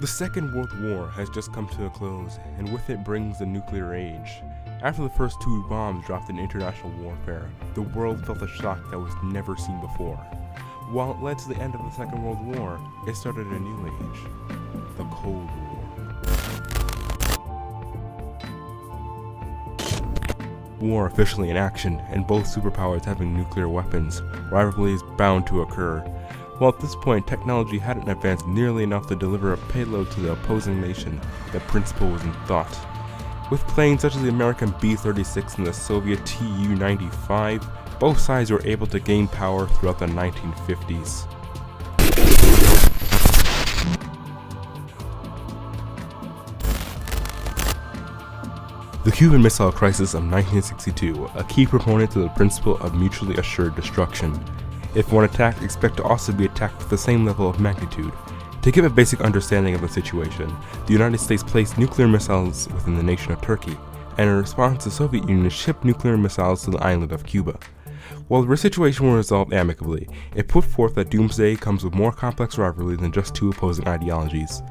The Second World War has just come to a close, and with it brings the nuclear age. After the first two bombs dropped in international warfare, the world felt a shock that was never seen before. While it led to the end of the Second World War, it started a new age, the Cold War. War officially in action, and both superpowers having nuclear weapons, rivalry is bound to occur. While at this point technology hadn't advanced nearly enough to deliver a payload to the opposing nation, the principle was in thought. With planes such as the American B-36 and the Soviet Tu-95, both sides were able to gain power throughout the 1950s. The Cuban Missile Crisis of 1962, a key proponent to the principle of mutually assured destruction. If one attacked, expect to also be attacked with the same level of magnitude. To give a basic understanding of the situation, the United States placed nuclear missiles within the nation of Turkey, and in response the Soviet Union shipped nuclear missiles to the island of Cuba. While the situation was resolved amicably, it put forth that doomsday comes with more complex rivalry than just two opposing ideologies.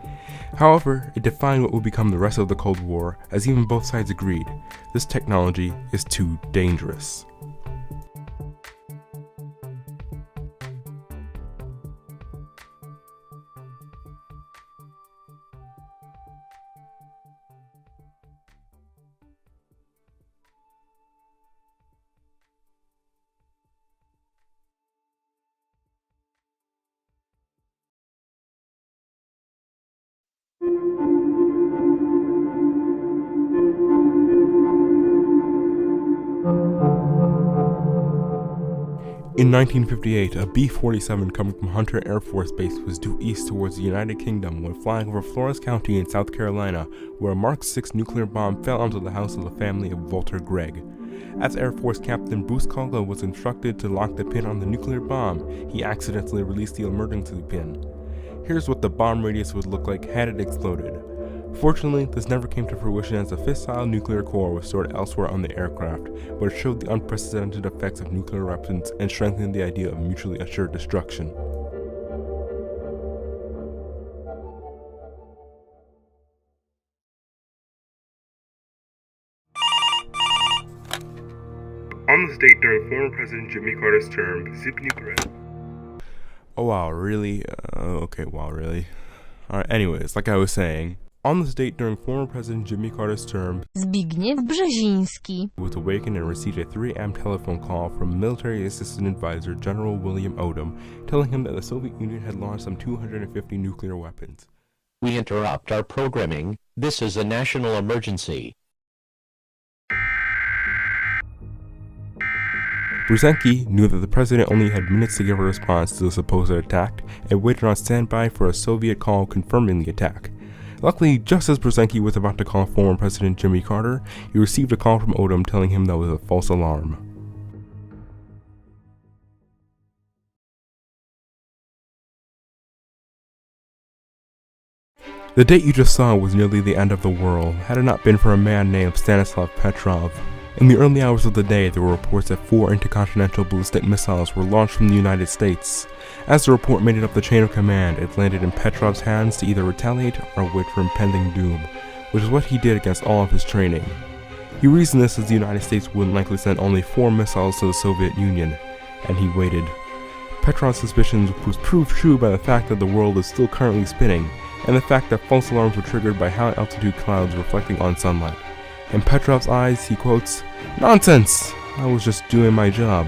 However, it defined what would become the rest of the Cold War, as even both sides agreed, this technology is too dangerous. In 1958, a B-47 coming from Hunter Air Force Base was due east towards the United Kingdom when flying over Flores County in South Carolina, where a Mark 6 nuclear bomb fell onto the house of the family of Walter Gregg. As Air Force Captain Bruce Colga was instructed to lock the pin on the nuclear bomb, he accidentally released the emergency pin. Here's what the bomb radius would look like had it exploded. Fortunately, this never came to fruition as the fissile nuclear core was stored elsewhere on the aircraft, but it showed the unprecedented effects of nuclear weapons and strengthened the idea of mutually assured destruction. On this date during former President Jimmy Carter's term, Oh wow, really? Really? Alright, anyways, like I was saying, on this date during former President Jimmy Carter's term, Zbigniew Brzeziński was awakened and received a 3 AM telephone call from military assistant advisor General William Odom, telling him that the Soviet Union had launched some 250 nuclear weapons. We interrupt our programming. This is a national emergency. Brzezinski knew that the president only had minutes to give a response to the supposed attack and waited on standby for a Soviet call confirming the attack. Luckily, just as Brzezinski was about to call former President Jimmy Carter, he received a call from Odom telling him that was a false alarm. The date you just saw was nearly the end of the world, had it not been for a man named Stanislav Petrov. In the early hours of the day, there were reports that 4 intercontinental ballistic missiles were launched from the United States. As the report made it up the chain of command, it landed in Petrov's hands to either retaliate or wait for impending doom, which is what he did against all of his training. He reasoned this as the United States would likely send only 4 missiles to the Soviet Union, and he waited. Petrov's suspicions was proved true by the fact that the world is still currently spinning, and the fact that false alarms were triggered by high-altitude clouds reflecting on sunlight. In Petrov's eyes, he quotes, "Nonsense! I was just doing my job."